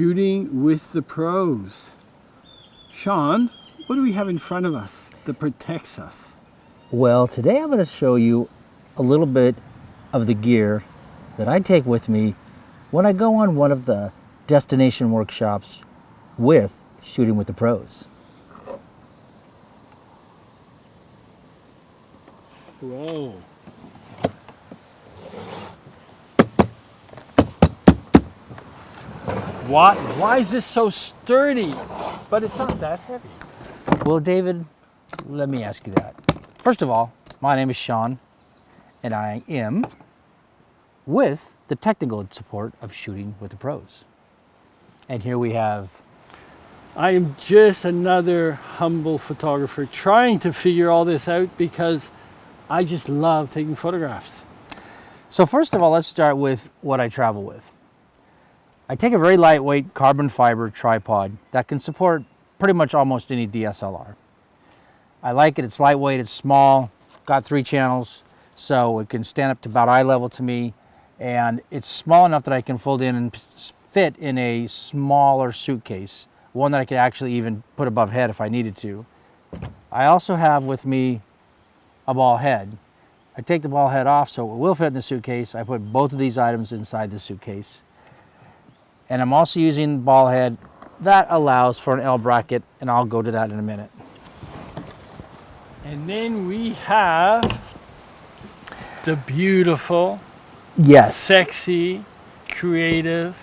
Shooting with the pros. Shawn, what do we have in front of us that protects us? Well, today I'm going to show you a little bit of the gear that I take with me when I go on one of the destination workshops with Shooting with the Pros. Whoa. Why is this so sturdy? But it's not that heavy. Well, David, let me ask you that. First of all, my name is Shawn, and I am with the technical support of Shooting with the Pros. And here we have... I am just another humble photographer trying to figure all this out because I just love taking photographs. So first of all, let's start with what I travel with. I take a very lightweight carbon fiber tripod that can support pretty much almost any DSLR. I like it, it's lightweight, it's small, got 3 channels, so it can stand up to about eye level to me, and it's small enough that I can fold in and fit in a smaller suitcase, one that I could actually even put above head if I needed to. I also have with me a ball head. I take the ball head off so it will fit in the suitcase. I put both of these items inside the suitcase. And I'm also using the ball head that allows for an L bracket, and I'll go to that in a minute. And then we have the beautiful, yes, sexy, creative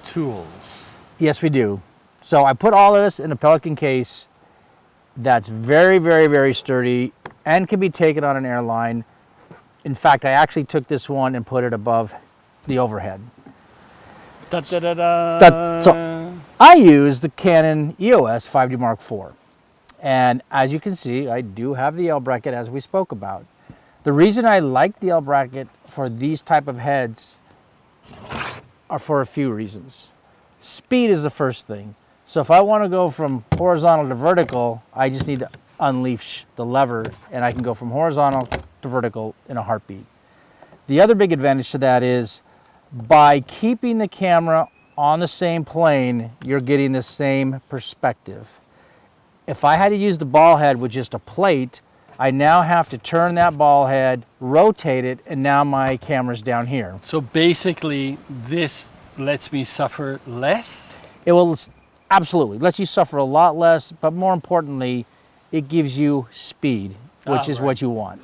tools. Yes, we do. So I put all of this in a Pelican case that's very, very, very sturdy and can be taken on an airline. In fact, I actually took this one and put it above the overhead. Da, da, da, da. So I use the Canon EOS 5D Mark IV. And as you can see, I do have the L bracket as we spoke about. The reason I like the L bracket for these type of heads are for a few reasons. Speed is the first thing. So if I want to go from horizontal to vertical, I just need to unleash the lever and I can go from horizontal to vertical in a heartbeat. The other big advantage to that is by keeping the camera on the same plane, you're getting the same perspective. If I had to use the ball head with just a plate, I now have to turn that ball head, rotate it, and now my camera's down here. So basically, this lets me suffer less? It will absolutely lets you suffer a lot less, but more importantly, it gives you speed, which is what you want.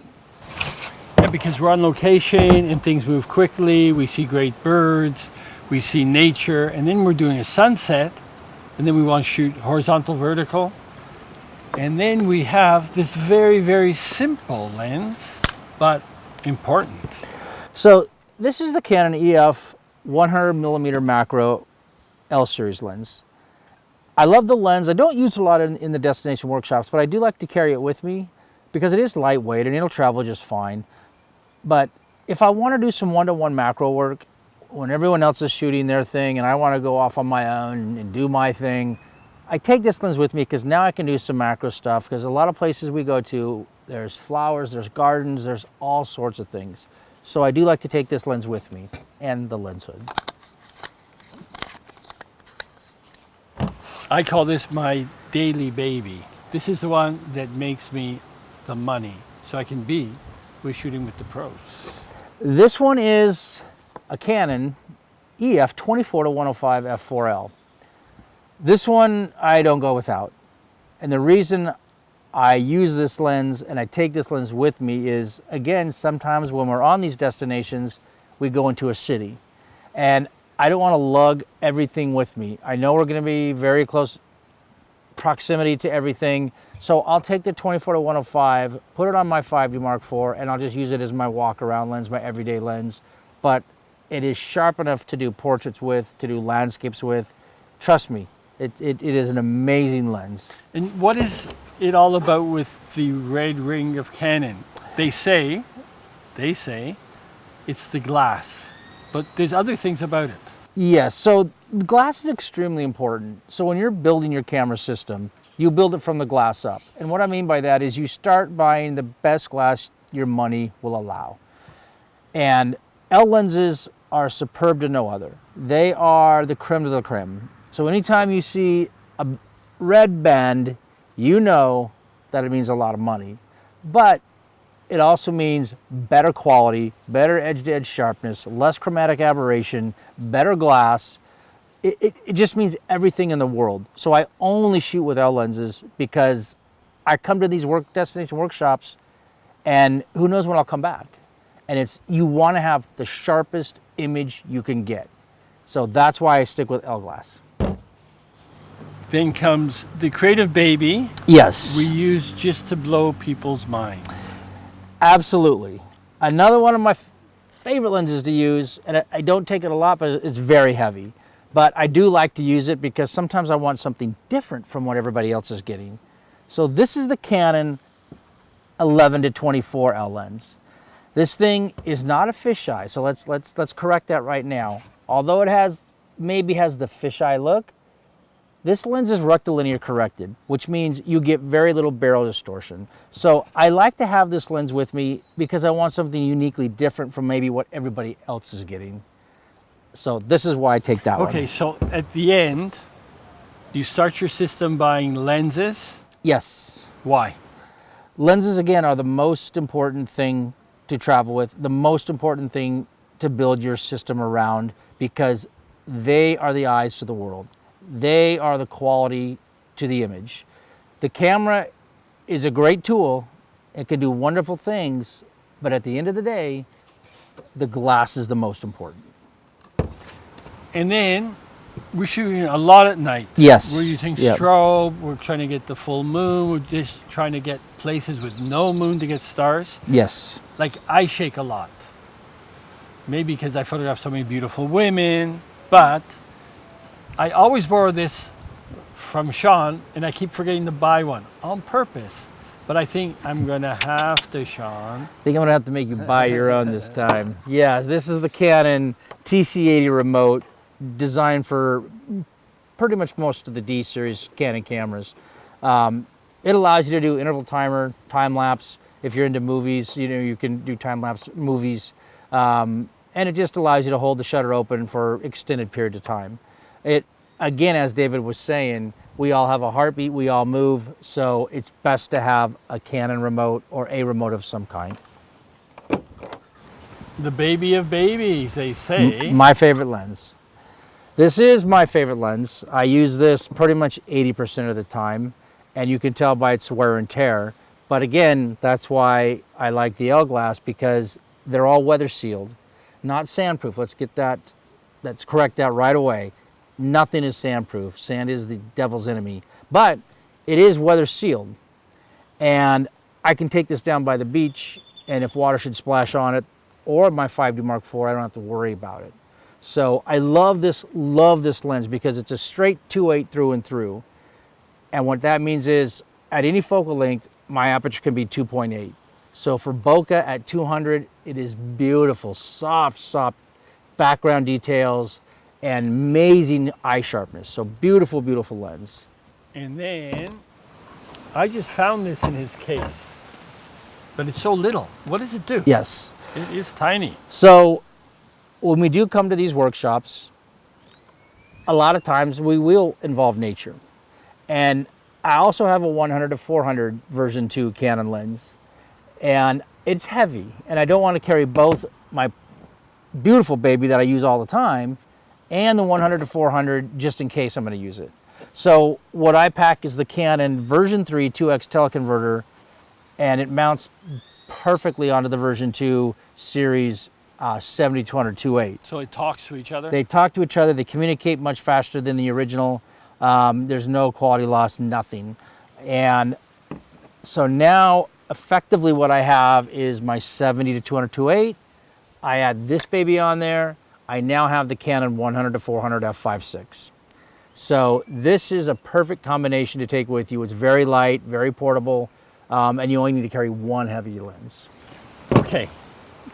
Yeah, because we're on location and things move quickly, we see great birds, we see nature, and then we're doing a sunset, and then we want to shoot horizontal, vertical. And then we have this very, very simple lens, but important. So this is the Canon EF 100mm macro L series lens. I love the lens. I don't use it a lot in the destination workshops, but I do like to carry it with me because it is lightweight and it'll travel just fine. But if I want to do some one-to-one macro work, when everyone else is shooting their thing and I want to go off on my own and do my thing, I take this lens with me because now I can do some macro stuff, because a lot of places we go to, there's flowers, there's gardens, there's all sorts of things. So I do like to take this lens with me and the lens hood. I call this my daily baby. This is the one that makes me the money, so I can be with Shooting with the Pros. This one is a Canon EF 24-105 f4L. This one I don't go without. And the reason I use this lens and I take this lens with me is, again, sometimes when we're on these destinations, we go into a city. And I don't want to lug everything with me. I know we're going to be very close proximity to everything. So I'll take the 24-105, put it on my 5D Mark IV, and I'll just use it as my walk around lens, my everyday lens. But it is sharp enough to do portraits with, to do landscapes with. Trust me, it is an amazing lens. And what is it all about with the red ring of Canon? They say it's the glass, but there's other things about it. Yes, so the glass is extremely important. So when you're building your camera system, you build it from the glass up. And what I mean by that is you start buying the best glass your money will allow. And L lenses are superb to no other. They are the creme de la creme. So anytime you see a red band, you know that it means a lot of money. But it also means better quality, better edge-to-edge sharpness, less chromatic aberration, better glass. It just means everything in the world. So I only shoot with L lenses because I come to these destination workshops and who knows when I'll come back. And it's, you want to have the sharpest image you can get. So that's why I stick with L glass. Then comes the Creative Baby. Yes. We use just to blow people's minds. Absolutely. Another one of my favorite lenses to use, and I don't take it a lot, but it's very heavy. But I do like to use it because sometimes I want something different from what everybody else is getting. So this is the Canon 11-24 L lens. This thing is not a fisheye, so let's correct that right now. Although it maybe has the fisheye look, this lens is rectilinear corrected, which means you get very little barrel distortion. So I like to have this lens with me because I want something uniquely different from maybe what everybody else is getting. So this is why I take that one. Okay, so at the end, you start your system buying lenses. Yes. Why? Lenses, again, are the most important thing to travel with, the most important thing to build your system around, because they are the eyes to the world. They are the quality to the image. The camera is a great tool. It can do wonderful things, but at the end of the day, the glass is the most important. And then we're shooting a lot at night. Yes. We're using Yep. strobe. We're trying to get the full moon. We're just trying to get places with no moon to get stars. Yes. Like, I shake a lot. Maybe because I photograph so many beautiful women, but I always borrow this from Shawn, and I keep forgetting to buy one on purpose. But I think I'm gonna have to, Shawn. I think I'm gonna have to make you buy your own this time. Yeah, this is the Canon TC80 remote, designed for pretty much most of the D series Canon cameras. It allows you to do interval timer, time lapse. If you're into movies, you can do time lapse movies, and it just allows you to hold the shutter open for extended period of time. It, again, as David was saying, we all have a heartbeat, we all move, so it's best to have a Canon remote or a remote of some kind. The baby of babies, they say. My favorite lens. This is my favorite lens. I use this pretty much 80% of the time, and you can tell by its wear and tear. But again, that's why I like the L glass, because they're all weather sealed, not sandproof. Let's correct that right away. Nothing is sandproof. Sand is the devil's enemy. But it is weather sealed. And I can take this down by the beach, and if water should splash on it, or my 5D Mark IV, I don't have to worry about it. So I love this lens because it's a straight 2.8 through and through. And what that means is, at any focal length, my aperture can be 2.8. So for bokeh at 200, it is beautiful, soft background details, and amazing eye sharpness. So beautiful, beautiful lens. And then I just found this in his case, but it's so little. What does it do? Yes. It is tiny. So when we do come to these workshops, a lot of times we will involve nature. And I also have a 100-400 version 2 Canon lens, and it's heavy, and I don't want to carry both my beautiful baby that I use all the time and the 100-400 just in case I'm going to use it. So what I pack is the Canon version 3 2x teleconverter, and it mounts perfectly onto the version 2 series 70-200 2.8. So it talks to each other? They talk to each other. They communicate much faster than the original. There's no quality loss, nothing. And so now effectively what I have is my 70-200 2.8. I add this baby on there. I now have the Canon 100-400 f5.6. So this is a perfect combination to take with you. It's very light, very portable, and you only need to carry one heavy lens. Okay.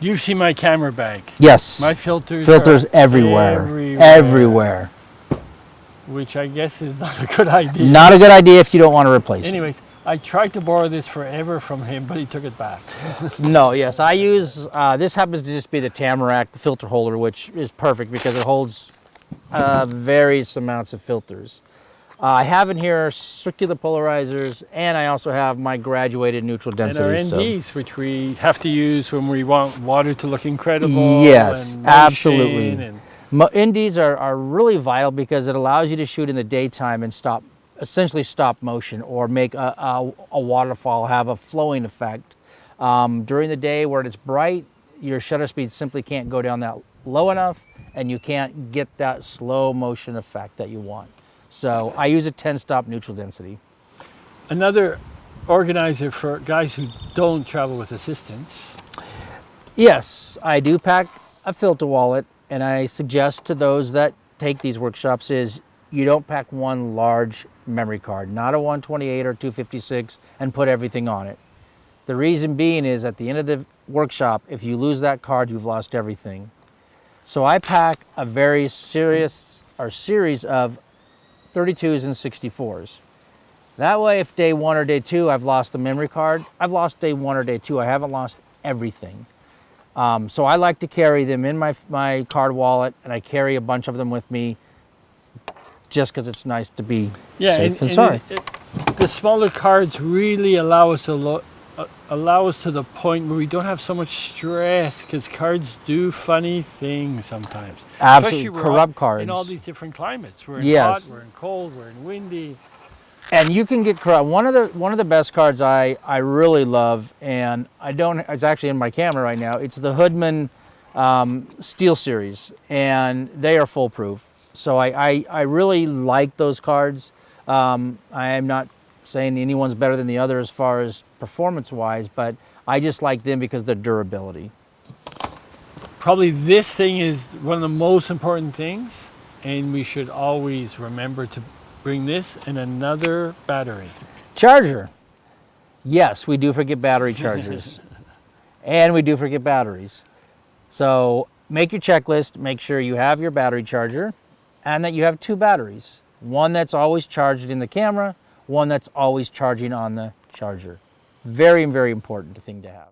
You've seen my camera bag. Yes. My filters are everywhere. Everywhere. Which I guess is not a good idea. Not a good idea if you don't want to replace it. Anyways, I tried to borrow this forever from him, but he took it back. No, yes, I use, this happens to just be the Tamarack filter holder, which is perfect because it holds various amounts of filters. I have in here circular polarizers, and I also have my graduated neutral And density. our NDs, which we have to use when we want water to look incredible. Yes, and absolutely. motion NDs are really vital because it allows you to shoot in the daytime and essentially stop motion, or make a waterfall have a flowing effect. During the day where it's bright, your shutter speed simply can't go down that low enough, and you can't get that slow motion effect that you want. So I use a 10-stop neutral density. Another organizer for guys who don't travel with assistants. Yes, I do pack a filter wallet, and I suggest to those that take these workshops is you don't pack one large memory card, not a 128 or 256, and put everything on it. The reason being is at the end of the workshop, if you lose that card, you've lost everything. So I pack a very series of 32s and 64s. That way, if day 1 or day 2 I've lost the memory card, I've lost day 1 or day 2. I haven't lost everything. So I like to carry them in my card wallet, and I carry a bunch of them with me just because it's nice to be safe and sorry. The smaller cards really allow us to the point where we don't have so much stress, because cards do funny things sometimes. Absolutely, Especially corrupt cards. in all these different climates. We're in Yes. hot, we're in cold, we're in windy. And you can get corrupt. One of the best cards I really love, and it's actually in my camera right now. It's the Hoodman Steel Series, and they are foolproof. So I really like those cards. I am not saying anyone's better than the other as far as performance-wise, but I just like them because of their durability. Probably this thing is one of the most important things, and we should always remember to bring this and another battery. Charger. Yes, we do forget battery chargers. And we do forget batteries. So make your checklist, make sure you have your battery charger, and that you have 2 batteries. One that's always charged in the camera, one that's always charging on the charger. Very, very important thing to have.